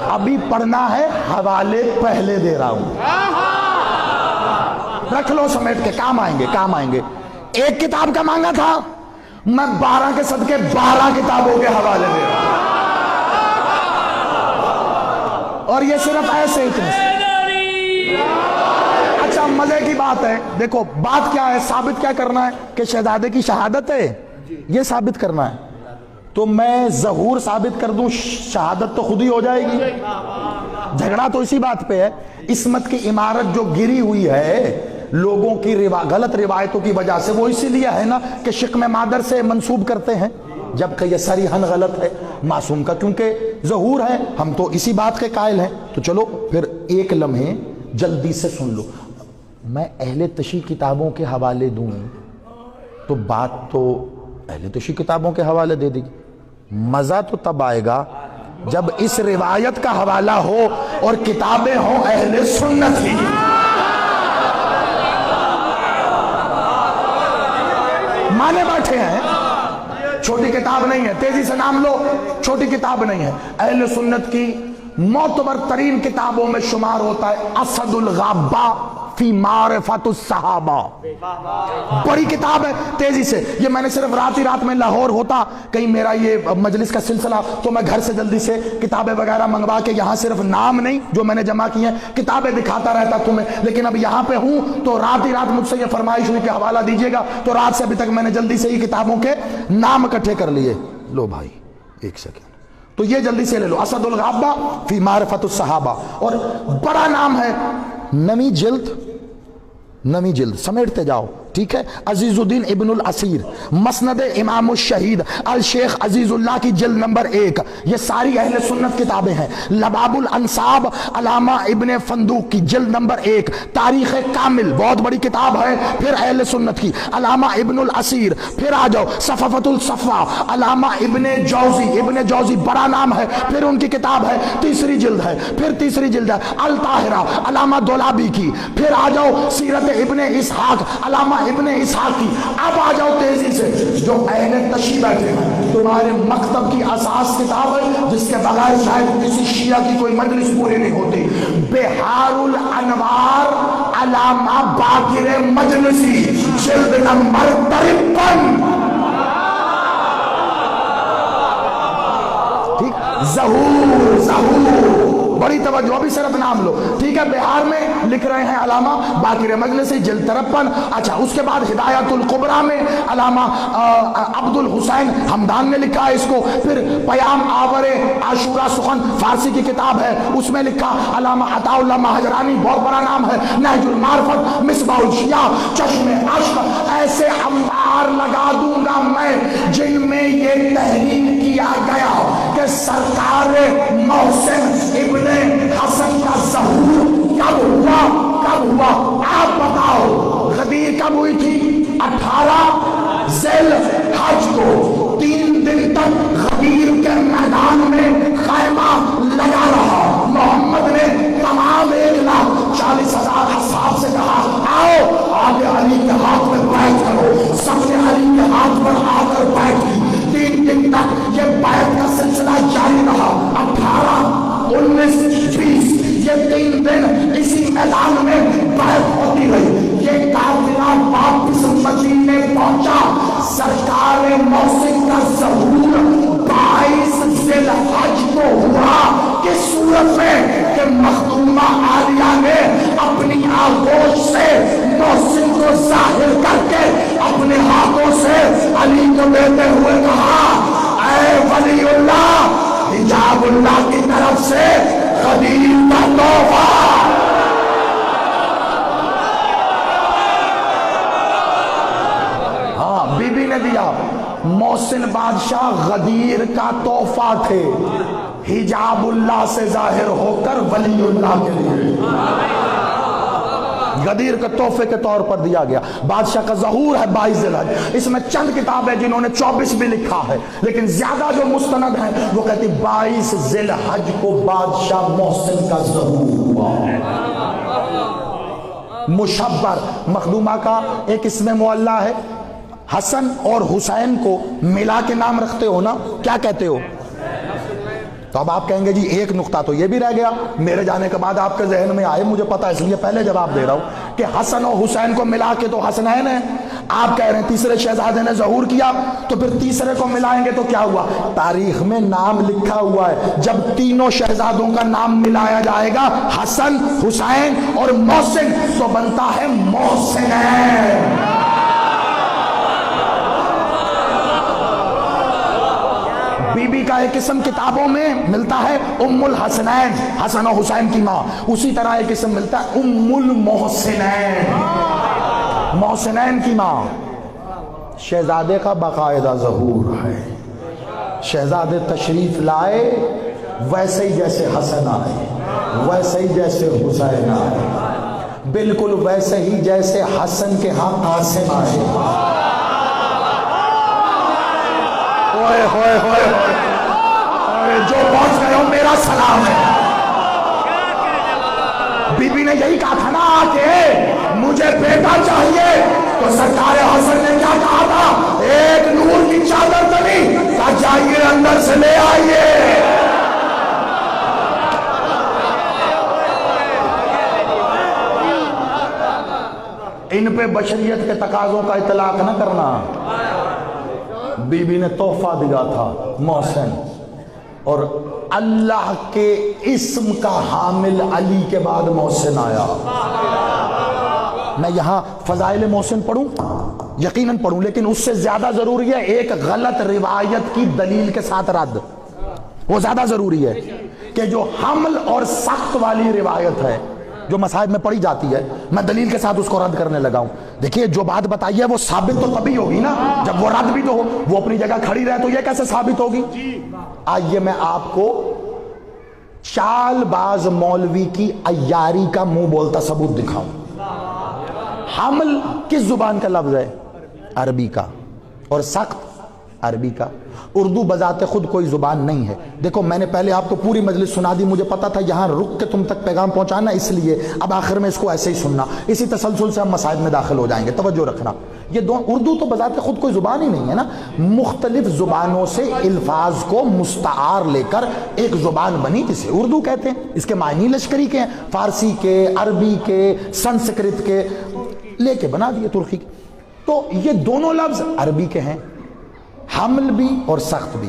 ابھی پڑھنا ہے، حوالے پہلے دے رہا ہوں، رکھ لو سمیٹ کے، کام آئیں گے کام آئیں گے۔ ایک کتاب کا مانگا تھا، میں 12 کے صدقے 12 کتابوں کے حوالے دے رہا ہوں، اور یہ صرف ایسے اتنے سے۔ اچھا مزے کی بات ہے، دیکھو بات کیا ہے، ثابت کیا کرنا ہے کہ شہزادے کی شہادت ہے، یہ ثابت کرنا ہے۔ تو میں ظہور ثابت کر دوں، شہادت تو خود ہی ہو جائے گی۔ جھگڑا تو اسی بات پہ ہے، عصمت کی عمارت جو گری ہوئی ہے لوگوں کی غلط روایتوں کی وجہ سے، وہ اسی لیے ہے نا کہ شکم مادر سے منسوب کرتے ہیں، جبکہ یہ صریحاً غلط ہے معصوم کا، کیونکہ ظہور ہے، ہم تو اسی بات کے قائل ہیں۔ تو چلو پھر ایک لمحے جلدی سے سن لو، میں اہل تشیع کتابوں کے حوالے دوں تو بات تو اہل تشیع کتابوں کے حوالے دے دی، مزہ تو تب آئے گا جب اس روایت کا حوالہ ہو اور کتابیں ہوں اہل سنت ہی۔ مانے بیٹھے ہیں، چھوٹی کتاب نہیں ہے، تیزی سے نام لو، چھوٹی کتاب نہیں ہے، اہل سنت کی معتبر ترین کتابوں میں شمار ہوتا ہے اسد الغابہ فی معرفت الصحابہ، بڑی کتاب ہے۔ تیزی سے، یہ میں نے صرف رات ہی رات میں لاہور ہوتا کہیں میرا یہ مجلس کا سلسلہ تو میں گھر سے جلدی سے کتابیں وغیرہ منگوا کے یہاں صرف نام نہیں جو میں نے جمع کی ہیں کتابیں دکھاتا رہتا تمہیں، لیکن اب یہاں پہ ہوں تو رات ہی رات مجھ سے یہ فرمائش ہوئی کہ حوالہ دیجیے گا، تو رات سے ابھی تک میں نے جلدی سے ہی کتابوں کے نام اکٹھے کر لیے۔ لو بھائی ایک سیکنڈ، تو یہ جلدی سے لے لو، اسد الغابہ فی معرفت الصحابہ، اور بڑا نام ہے، نمی جلد سمیٹتے جاؤ، ٹھیک ہے۔ عزیز الدین ابن الاسیر، مسند امام الشہید الشیخ عزیز اللہ کی جلد نمبر 1، یہ ساری اہل سنت کتابیں ہیں۔ لباب الانصاب علامہ ابن فندوق کی جلد نمبر 1، تاریخ کامل بہت بڑی کتاب ہے پھر اہل سنت کی، علامہ ابن الاسیر۔ پھر آ جاؤ صفوۃ الصفوہ علامہ ابن جوزی بڑا نام ہے، پھر ان کی کتاب ہے، تیسری جلد ہے، پھر تیسری جلد ہے۔ الطاہرہ علامہ دولابی کی۔ پھر آ جاؤ سیرت ابن اسحاق علامہ ابن اسحاق کی۔ اب آ جاؤ تیزی سے، جو اہل تشیع بیٹھے ہیں، تمہارے مکتب کی اساس کتاب ہے جس کے بغیر شاید کسی شیعہ کی کوئی مجلس پوری نہیں ہوتی، بہار الانوار علامہ باقر مجلسی، جلد نمبر 53۔ ٹھیک، ظہور بڑی توجہ، ابھی صرف نام لو، ٹھیک ہے۔ بہار میں لکھ رہے ہیں علامہ باقر مجلسی، جلد 53۔ اچھا اس کے بعد ہدایت القبرہ میں علامہ عبد الحسین حمدان نے لکھا ہے اس کو۔ پھر پیام آور عاشورہ سخن فارسی کی کتاب ہے، اس میں لکھا علامہ عطا اللہ مہاجرانی، بہت بڑا نام ہے۔ نہج المعرفت، مصباح الشیعہ، چشم اشک، ایسے انبار لگا دوں گا میں جن میں یہ تحریر کیا گیا کہ سرکار محسن ابن حسن کا ظہور کب ہوا آپ بتاؤ۔ غدیر کب ہوئی تھی؟ 18 ذی الحج کو، 3 دن تک غدیر کے میدان میں خیمہ لگا رہا۔ محمد نے تمام 1,40,000 اصحاب سے کہا آؤ آگے علی کے ہاتھ میں بیعت کرو، سب نے علی کے ہاتھ پر آ کر بیعت کی۔ 3 دن تک یہ بیعت کا سلسلہ جاری رہا، 18، 19، 20، یہ 3 دن اسی میدان میں بیعت ہوتی رہی۔ یہ قافلہ واپس مدینے پہنچا، سرکار محسن کا ظہور 22 ذی الحج کو ہوا، کس صورت میں کہ مخدومہ عالیہ نے اپنی آغوش سے محسن کو ظاہر کر کے اپنے ہاتھوں سے علی کو دیتے ہوئے کہا اے ولی اللہ، حجاب اللہ کی طرف سے غدیر کا تحفہ۔ ہاں بی بی نے دیا، محسن بادشاہ غدیر کا تحفہ تھے، حجاب اللہ سے ظاہر ہو کر ولی اللہ کے لیے غدیر کے تحفے کے طور پر دیا گیا۔ بادشاہ کا ظہور ہے 22 ذی الحج، اس میں چند کتاب ہے جنہوں نے 24 بھی لکھا ہے، لیکن زیادہ جو مستند ہیں وہ کہتی 22 ذی الحج کو بادشاہ محسن کا ظہور ہوا۔ مشبر مخدومہ کا ایک اسم معلیٰ ہے، حسن اور حسین کو ملا کے نام رکھتے ہو نا، کیا کہتے ہو؟ تو اب آپ کہیں گے جی ایک نقطہ تو یہ بھی رہ گیا، میرے جانے کے بعد آپ کے ذہن میں آئے، مجھے پتا اس لیے پہلے جواب دے رہا ہوں کہ حسن و حسین کو ملا کے تو حسنین ہے، آپ کہہ رہے ہیں تیسرے شہزادے نے ظہور کیا، تو پھر تیسرے کو ملائیں گے تو کیا ہوا؟ تاریخ میں نام لکھا ہوا ہے، جب تینوں شہزادوں کا نام ملایا جائے گا حسن، حسین اور محسن، تو بنتا ہے محسنین۔ بی بی کا ایک اسم کتابوں میں ملتا ہے ام الحسنین، حسن و حسین کی ماں، اسی طرح ایک اسم ملتا ہے ام المحسنین، محسنین کی ماں۔ شہزادے کا باقاعدہ ظہور ہے، شہزادے تشریف لائے ویسے ہی جیسے حسن آئے، ویسے ہی جیسے حسین آئے، بالکل ویسے ہی جیسے حسن کے ہاں قاسم آئے۔ ہوئے جو پہنچ گئے ہو میرا سلام ہے۔ بی بی نے یہی کہا تھا نا کہ مجھے بیٹا چاہیے، تو سرکار حسن نے کیا کہا تھا؟ ایک نور کی چادر تلی، کہا جائیے اندر سے لے آئیے۔ ان پہ بشریت کے تقاضوں کا اطلاق نہ کرنا۔ بی بی نے تحفہ دیا تھا محسن، اور اللہ کے اسم کا حامل علی کے بعد محسن آیا۔ میں یہاں فضائل محسن پڑھوں، یقیناً پڑھوں، لیکن اس سے زیادہ ضروری ہے ایک غلط روایت کی دلیل کے ساتھ رد، وہ زیادہ ضروری ہے کہ جو حمل اور سخت والی روایت ہے جو مصائب میں پڑھی جاتی ہے، میں دلیل کے ساتھ اس کو رد کرنے لگا ہوں۔ دیکھیے جو بات بتائی ہے وہ ثابت تو تبھی ہوگی نا جب وہ رد بھی تو ہو، وہ اپنی جگہ کھڑی رہے تو یہ کیسے ثابت ہوگی؟ آئیے میں آپ کو چال باز مولوی کی عیاری کا منہ بولتا ثبوت دکھاؤں۔ حمل کس زبان کا لفظ ہے؟ عربی کا، اور سخت عربی کا۔ اردو بذات خود کوئی زبان نہیں ہے۔ دیکھو میں نے پہلے آپ کو پوری مجلس سنا دی، مجھے پتا تھا یہاں رک کے تم تک پیغام پہنچانا، اس لیے اب آخر میں اس کو ایسے ہی سننا، اسی تسلسل سے ہم مسائل میں داخل ہو جائیں گے، توجہ رکھنا۔ یہ اردو تو بذات خود کوئی زبان ہی نہیں ہے نا، مختلف زبانوں سے الفاظ کو مستعار لے کر ایک زبان بنی جسے اردو کہتے ہیں۔ اس کے معنی لشکری کے ہیں، فارسی کے، عربی کے، سنسکرت کے لے کے بنا دیے ترکی کے۔ تو یہ دونوں لفظ عربی کے ہیں، حمل بھی اور سخت بھی،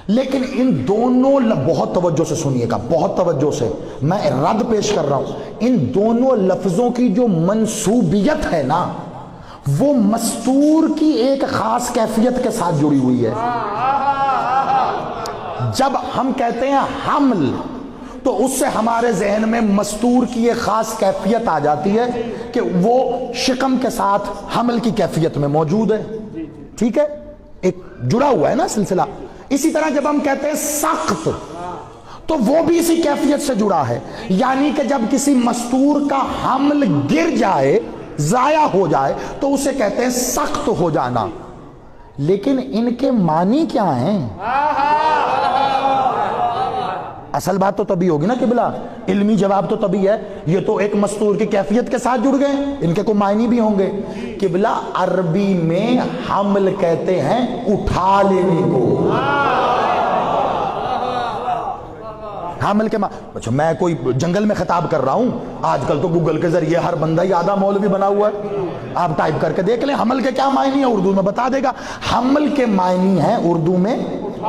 لیکن ان دونوں بہت توجہ سے سنیے گا، بہت توجہ سے میں رد پیش کر رہا ہوں۔ ان دونوں لفظوں کی جو منسوبیت ہے نا، وہ مستور کی ایک خاص کیفیت کے ساتھ جڑی ہوئی ہے۔ جب ہم کہتے ہیں حمل تو اس سے ہمارے ذہن میں مستور کی ایک خاص کیفیت آ جاتی ہے کہ وہ شکم کے ساتھ حمل کی کیفیت میں موجود ہے، ٹھیک ہے، ایک جڑا ہوا ہے نا سلسلہ۔ اسی طرح جب ہم کہتے ہیں سخت تو وہ بھی اسی کیفیت سے جڑا ہے، یعنی کہ جب کسی مستور کا حمل گر جائے، ضائع ہو جائے، تو اسے کہتے ہیں سخت ہو جانا۔ لیکن ان کے معنی کیا ہیں؟ اصل بات تو تبھی ہوگی نا قبلہ، علمی جواب تو تبھی ہے۔ یہ تو ایک مستور کی کیفیت کے ساتھ جڑ گئے، ان کے کوئی معنی بھی ہوں گے۔ قبلہ عربی میں حمل کہتے ہیں اٹھا لینے کو۔ حمل کے اچھا میں کوئی جنگل میں خطاب کر رہا ہوں، آج کل تو گوگل کے ذریعے ہر بندہ ہی آدھا مولوی بنا ہوا ہے، آپ ٹائپ کر کے دیکھ لیں حمل کے کیا معنی ہے، اردو میں بتا دے گا۔ حمل کے معنی ہیں اردو میں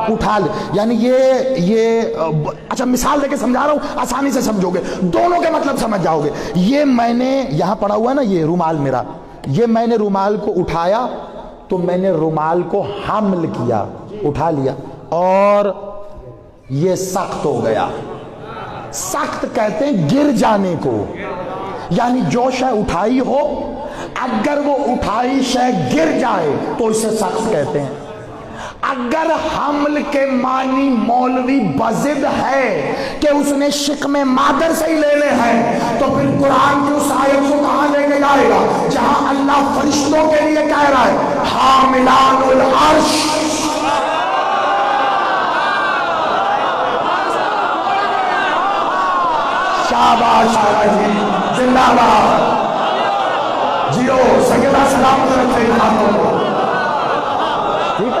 اٹھا لے، یعنی یہ اچھا مثال دے کے سمجھا رہا ہوں، آسانی سے سمجھو گے، دونوں کے مطلب سمجھ جاؤ گے۔ یہ میں نے یہاں پڑا ہوا ہے نا، یہ رومال میرا، یہ میں نے رومال کو اٹھایا تو میں نے رومال کو حمل کیا، اٹھا لیا، اور یہ سخت ہو گیا۔ سخت کہتے ہیں گر جانے کو، یعنی جو شے اٹھائی ہو اگر وہ اٹھائی شے گر جائے تو اسے سخت کہتے ہیں۔ اگر حمل کے معنی مولوی بضد ہے کہ اس نے شکم مادر سے ہی لینے ہیں، تو پھر قرآن کی اس آیت کو کہاں لے کے جائے گا جہاں اللہ فرشتوں کے لیے کہہ رہا ہے حاملان العرش۔ شاباش جی، زندہ باد، جیو سیدہ سلامت رکھے ہاتھوں کو، ٹھیک ہے،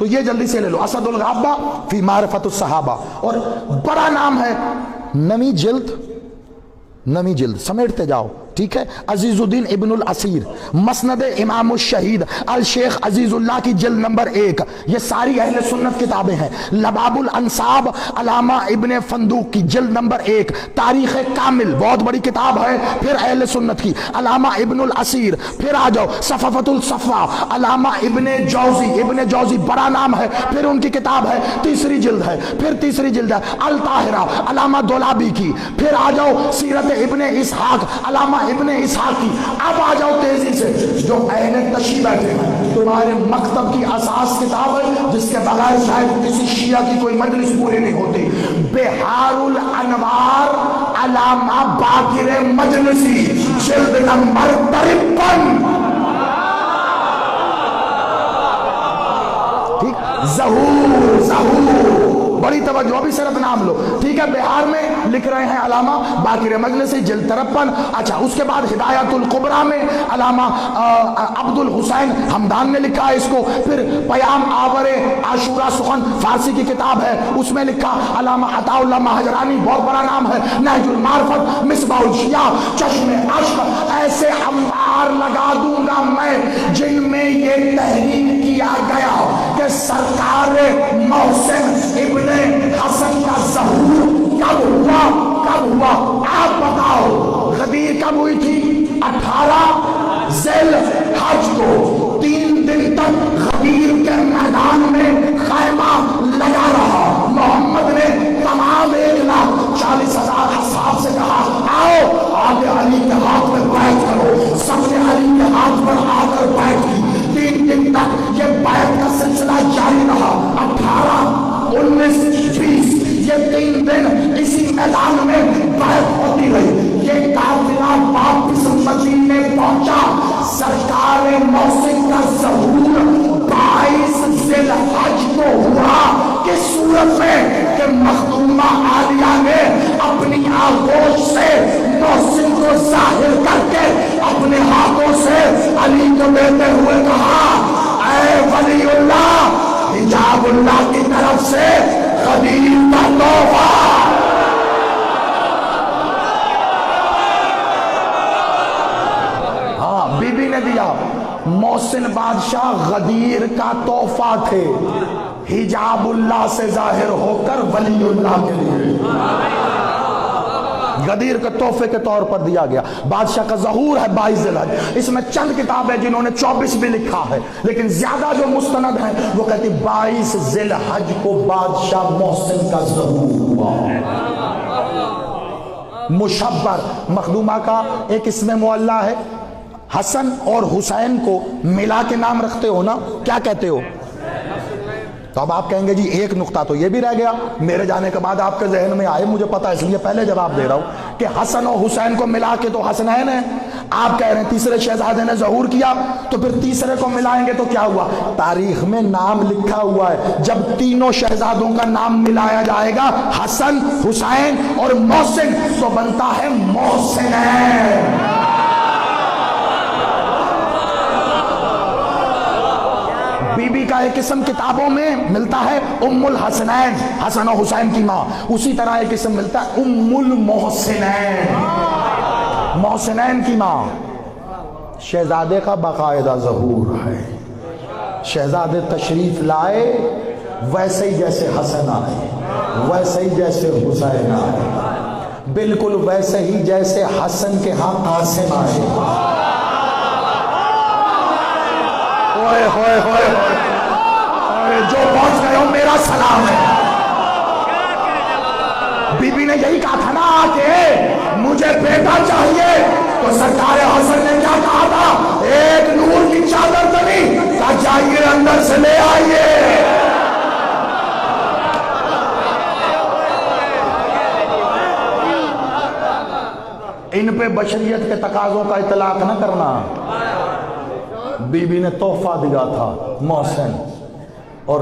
تو یہ جلدی سے لے لو، اسد الغابہ فی معرفت الصحابہ، اور بڑا نام ہے، نمی جلد سمیٹتے جاؤ، ٹھیک ہے، عزیز الدین ابن الاسیر، مسند امام الشہید الشیخ عزیز اللہ کی جلد نمبر 1، یہ ساری اہل سنت کتابیں ہیں۔ لباب الانصاب علامہ ابن فندوق کی جلد نمبر 1، تاریخ کامل بہت بڑی کتاب ہے پھر اہل سنت کی، علامہ ابن الاسیر، پھر آ جاؤ صفوۃ الصفا علامہ ابن جوزی بڑا نام ہے، پھر ان کی کتاب ہے تیسری جلد ہے، پھر تیسری جلد ہے الطاہرہ علامہ دولابی کی، پھر آ جاؤ سیرت ابن اسحاق علامہ ابن اسحاق کی۔ اب آ جاؤ تیزی سے، جو اہل تشیع بیٹھے ہیں، تمہارے مکتب کی اساس کتاب ہے جس کے بغیر شاید کسی شیعہ کی کوئی مجلس پوری نہیں ہوتی، بہار الانوار علامہ باقر مجلسی، جلد نمبر 53، ٹھیک، ظہور بڑی توجہ، ابھی صرف نام لو، ٹھیک ہے، بہار میں لکھ رہے ہیں علامہ باقر مجلسی، جلد 53۔ اچھا، اس کے بعد ہدایت القبرا میں علامہ عبد الحسین حمدان نے لکھا ہے اس کو، پھر پیام آور عاشورہ سخن فارسی کی کتاب ہے، اس میں لکھا علامہ عطا اللہ مہاجرانی، بہت بڑا نام ہے، نہج المعرفت، مصباح الشیعہ، چشم اشق، ایسے انوار لگا دوں گا میں جن میں یہ تحریر کیا گیا کہ سرکار محسن ابن حسن کا ظہور کب ہوا آپ بتاؤ؟ غدیر کب ہوئی تھی؟ 18 ذی الحج کو، 3 دن تک غدیر کے میدان میں خیمہ لگا رہا، محمد نے تمام 1,40,000 اصحاب سے کہا آؤ آگے علی کے ہاتھ میں بیعت کرو، سب نے علی کے ہاتھ پر آ کر بیعت کی، 3 دن تک یہ بیعت کا سلسلہ جاری رہا، 18 19 20 یہ 3 دن اسی میدان میں بیعت ہوتی رہی، یہ قافلہ واپس مدینے پہنچا، سرکار محسن کا ظہور 22 ذی الحج کو ہوا، کس صورت میں کہ مخدومہ عالیہ نے اپنی آغوش سے محسن کو ظاہر کر کے اپنے ہاتھوں سے علی کو دیتے ہوئے کہا اے ولی اللہ، حجاب اللہ کی طرف سے غدیر کا تحفہ۔ ہاں، بی بی نے دیا، محسن بادشاہ غدیر کا تحفہ تھے، حجاب اللہ سے ظاہر ہو کر ولی اللہ کے لیے غدیر کے تحفے کے طور پر دیا گیا۔ بادشاہ کا ظہور ہے 22 ذی الحج، اس میں چند کتاب ہے جنہوں نے 24 بھی لکھا ہے، لیکن زیادہ جو مستند ہیں وہ کہتی 22 ذی الحج کو بادشاہ محسن کا ظہور ہوا۔ مشبر مخدومہ کا ایک اسم معلیٰ ہے، حسن اور حسین کو ملا کے نام رکھتے ہو نا، کیا کہتے ہو؟ تو اب آپ کہیں گے جی ایک نقطہ تو یہ بھی رہ گیا، میرے جانے کے بعد آپ کے ذہن میں آئے، مجھے پتا ہے اس لیے پہلے جواب دے رہا ہوں کہ حسن اور حسین کو ملا کے تو حسنین ہیں، آپ کہہ رہے ہیں تیسرے شہزادے نے ظہور کیا، تو پھر تیسرے کو ملائیں گے تو کیا ہوا؟ تاریخ میں نام لکھا ہوا ہے، جب تینوں شہزادوں کا نام ملایا جائے گا حسن حسین اور محسن تو بنتا ہے محسنین۔ بی بی کا ایک اسم کتابوں میں ملتا ہے ام الحسنین، حسن و حسین کی ماں، اسی طرح ایک اسم ملتا ہے ام المحسنین، محسنین کی ماں۔ شہزادے کا باقاعدہ ظہور ہے، شہزادے تشریف لائے ویسے ہی جیسے حسن آئے، ویسے ہی جیسے حسین آئے، بالکل ویسے ہی جیسے حسن کے ہاں قاسم آئے۔ ہوئے ہوئے ہوئے ہوئے، جو پہنچ گئے ہو میرا سلام ہے۔ بی بی نے یہی کہا تھا نا کہ مجھے بیٹا چاہیے، تو سرکار حسن نے کیا کہا تھا؟ ایک نور کی چادر تلی، کہا جائیے اندر سے لے آئیے۔ ان پہ بشریت کے تقاضوں کا اطلاق نہ کرنا۔ بی بی نے تحفہ دیا تھا محسن، اور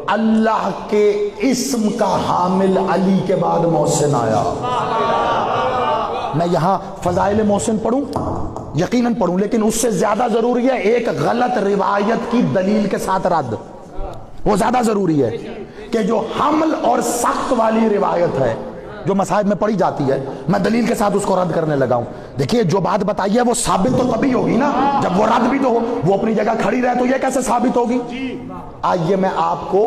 اللہ کے اسم کا حامل علی کے بعد محسن آیا۔ میں یہاں فضائل محسن پڑھوں، یقیناً پڑھوں، لیکن اس سے زیادہ ضروری ہے ایک غلط روایت کی دلیل کے ساتھ رد۔ وہ زیادہ ضروری ہے کہ جو حمل اور سخت والی روایت ہے جو مصاحب میں پڑھی جاتی ہے، میں دلیل کے ساتھ اس کو رد کرنے لگا ہوں. دیکھیے جو بات بتائی ہے وہ ثابت تو تبھی ہوگی نا جب وہ رد بھی تو ہو. وہ اپنی جگہ کھڑی رہے تو یہ کیسے ثابت ہوگی؟ آئیے میں آپ کو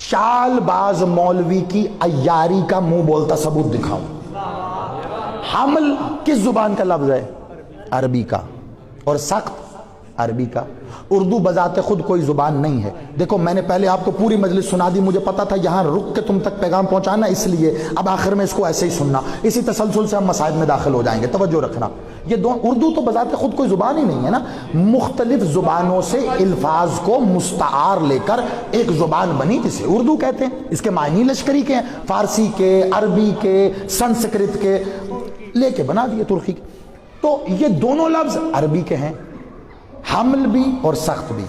چال باز مولوی کی عیاری کا منہ بولتا ثبوت دکھاؤں. حمل کس زبان کا لفظ ہے؟ عربی کا. اور سخت عربی کا. اردو بذات خود کوئی زبان نہیں ہے. دیکھو میں نے پہلے آپ کو پوری مجلس سنا دی، مجھے پتا تھا یہاں رک کے تم تک پیغام پہنچانا، اس لیے اب آخر میں اس کو ایسے ہی سننا. اسی تسلسل سے ہم مسائل میں داخل ہو جائیں گے، توجہ رکھنا. یہ اردو تو بذات خود کوئی زبان ہی نہیں ہے نا. مختلف زبانوں سے الفاظ کو مستعار لے کر ایک زبان بنی جسے اردو کہتے ہیں. اس کے معنی لشکری کے ہیں، فارسی کے، عربی کے، سنسکرت کے لے کے بنا دیے ترکی کے. تو یہ دونوں لفظ عربی کے ہیں، حمل بھی اور سخت بھی.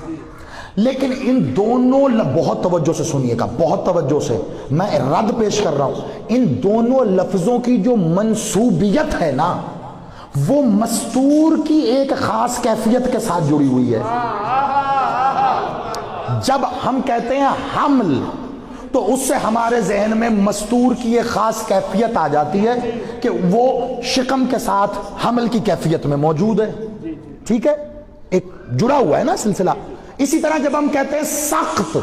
لیکن ان دونوں بہت توجہ سے سنیے گا، بہت توجہ سے میں رد پیش کر رہا ہوں. ان دونوں لفظوں کی جو منسوبیت ہے نا وہ مستور کی ایک خاص کیفیت کے ساتھ جڑی ہوئی ہے. جب ہم کہتے ہیں حمل تو اس سے ہمارے ذہن میں مستور کی ایک خاص کیفیت آ جاتی ہے کہ وہ شکم کے ساتھ حمل کی کیفیت میں موجود ہے. ٹھیک ہے، ایک جڑا ہوا ہے نا سلسلہ. اسی طرح جب ہم کہتے ہیں سخت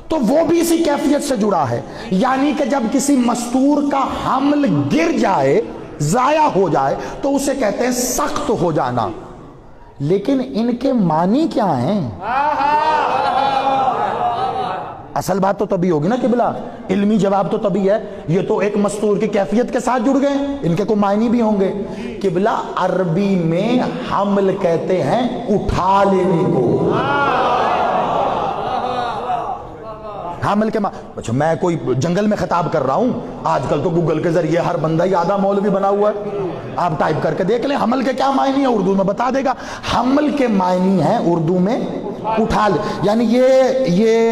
تو وہ بھی اسی کیفیت سے جڑا ہے، یعنی کہ جب کسی مستور کا حمل گر جائے، ضائع ہو جائے، تو اسے کہتے ہیں سخت ہو جانا. لیکن ان کے معنی کیا ہیں؟ اصل بات تو تبھی ہوگی نا قبلہ، علمی جواب تو تبھی ہے. یہ تو ایک مستور کی کیفیت کے ساتھ جڑ گئے، ان کے کوئی معنی بھی ہوں گے. قبلہ عربی میں حمل کہتے ہیں اٹھا لینے کو. حمل کے اچھا میں کوئی جنگل میں خطاب کر رہا ہوں، آج کل تو گوگل کے ذریعے ہر بندہ ہی آدھا مولوی بنا ہوا ہے. آپ ٹائپ کر کے دیکھ لیں حمل کے کیا معنی ہے، اردو میں بتا دے گا. حمل کے معنی ہیں اردو میں اٹھا لے، یعنی یہ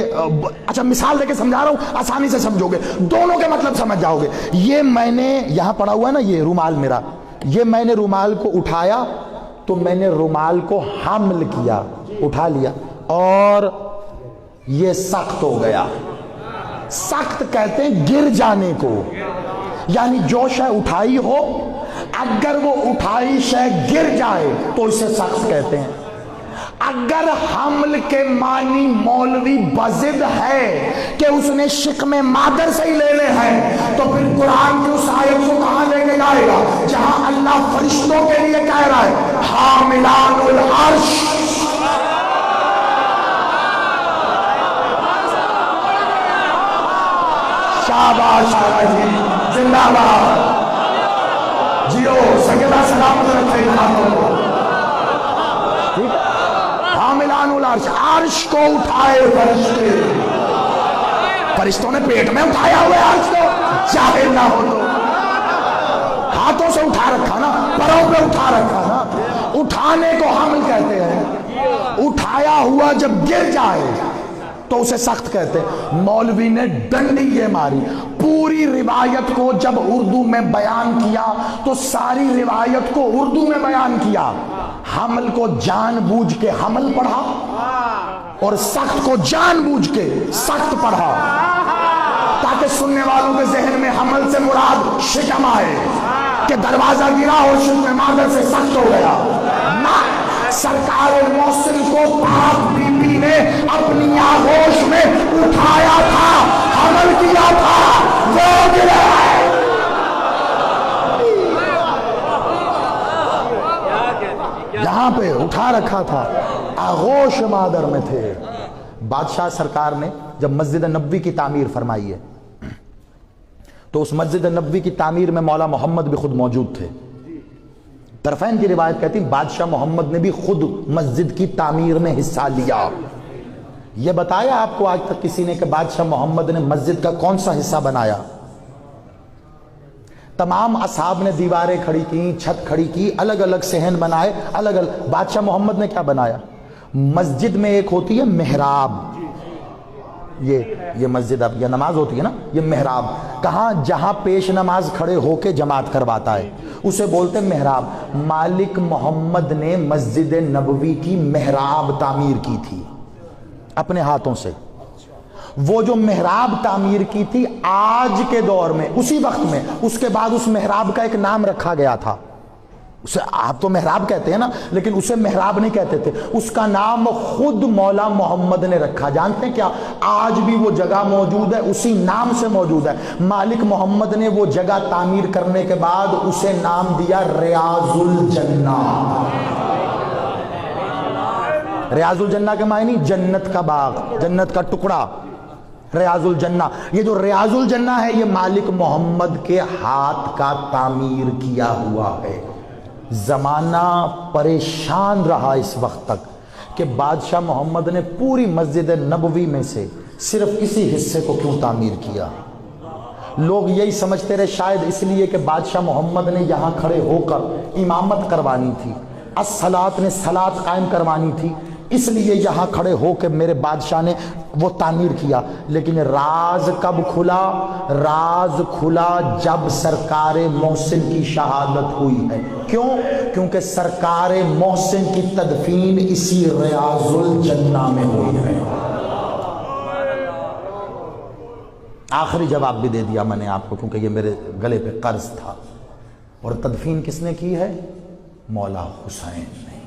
اچھا مثال دے کے سمجھا رہا ہوں، آسانی سے سمجھو گے، دونوں کے مطلب سمجھ جاؤ گے. یہ میں نے یہاں پڑا ہوا ہے نا، یہ رومال میرا، یہ میں نے رومال کو اٹھایا تو میں نے رومال کو حمل کیا، اٹھا لیا، اور یہ سخت ہو گیا. سخت کہتے ہیں گر جانے کو، یعنی جو شے اٹھائی ہو اگر وہ اٹھائی شے گر جائے تو اسے سخت کہتے ہیں. اگر حمل کے معنی مولوی بضد ہے کہ اس نے شکم مادر سے ہی لینے ہیں تو پھر قرآن کی اس آیت کو کہاں لے کے جائے گا جہاں اللہ فرشتوں کے لیے کہہ رہا ہے حاملان العرش. شاباش جی، زندہ باد، جیو سکیلا سلامت رکھے خاتون. ٹھیک ہے، حاملان العرش، عرش کو اٹھائے فرشتے. فرشتوں نے پیٹ میں اٹھایا ہوئے عرش کو، جاہل نہ ہو تو. ہاتھوں سے اٹھا رکھا نا، پروں پہ اٹھا رکھا نا. اٹھانے کو حمل کہتے ہیں. اٹھایا ہوا جب گر جائے تو اسے سخت کہتے ہیں. مولوی نے ڈنڈی یہ ماری. پوری روایت کو جب اردو میں بیان کیا تو ساری روایت کو اردو میں بیان کیا. حمل کو جان بوجھ کے حمل پڑھا اور سخت کو جان بوجھ کے سخت پڑھا تاکہ سننے والوں کے ذہن میں حمل سے مراد شکم آئے کہ دروازہ گرا اور شکم مادر سے سخت ہو گیا. نہ، سرکار محسن کو پاک بی بی نے اپنی آغوش میں اٹھایا تھا، حمل کیا تھا، وہ گرا ہے. یہاں پہ اٹھا رکھا تھا، آغوش مادر میں تھے. بادشاہ سرکار نے جب مسجد نبوی کی تعمیر فرمائی ہے تو اس مسجد نبوی کی تعمیر میں مولا محمد بھی خود موجود تھے. طرفین کی روایت کہتی بادشاہ محمد نے بھی خود مسجد کی تعمیر میں حصہ لیا. یہ بتایا آپ کو آج تک کسی نے کہ بادشاہ محمد نے مسجد کا کون سا حصہ بنایا؟ تمام اصحاب نے دیواریں کھڑی کی، چھت کھڑی کی، الگ الگ صحن بنائے، الگ الگ. بادشاہ محمد نے کیا بنایا؟ مسجد میں ایک ہوتی ہے محراب، یہ مسجد اب یہ نماز ہوتی ہے نا، یہ محراب کہاں؟ جہاں پیش نماز کھڑے ہو کے جماعت کرواتا ہے اسے بولتے ہیں محراب. مالک محمد نے مسجد نبوی کی محراب تعمیر کی تھی. اپنے ہاتھوں سے. وہ جو محراب تعمیر کی تھی آج کے دور میں اسی وقت میں، اس کے بعد اس محراب کا ایک نام رکھا گیا تھا. اسے آپ تو محراب کہتے ہیں نا، لیکن اسے محراب نہیں کہتے تھے، اس کا نام خود مولا محمد نے رکھا. جانتے ہیں کیا؟ آج بھی وہ جگہ موجود ہے، اسی نام سے موجود ہے. مالک محمد نے وہ جگہ تعمیر کرنے کے بعد اسے نام دیا ریاض الجنہ. ریاض الجنہ کے معنی جنت کا باغ، جنت کا ٹکڑا، ریاض الجنہ. یہ جو ریاض الجنہ ہے یہ مالک محمد کے ہاتھ کا تعمیر کیا ہوا ہے. زمانہ پریشان رہا اس وقت تک کہ بادشاہ محمد نے پوری مسجد نبوی میں سے صرف اسی حصے کو کیوں تعمیر کیا. لوگ یہی سمجھتے رہے شاید اس لیے کہ بادشاہ محمد نے یہاں کھڑے ہو کر امامت کروانی تھی، الصلاۃ نے صلاۃ قائم کروانی تھی، اس لیے یہاں کھڑے ہو کے میرے بادشاہ نے وہ تعمیر کیا. لیکن راز کب کھلا؟ راز کھلا جب سرکار محسن کی شہادت ہوئی ہے. کیوں؟ کیونکہ سرکار محسن کی تدفین اسی ریاض الجنہ میں ہوئی ہے. آخری جواب بھی دے دیا میں نے آپ کو، کیونکہ یہ میرے گلے پہ قرض تھا. اور تدفین کس نے کی ہے؟ مولا حسین نے.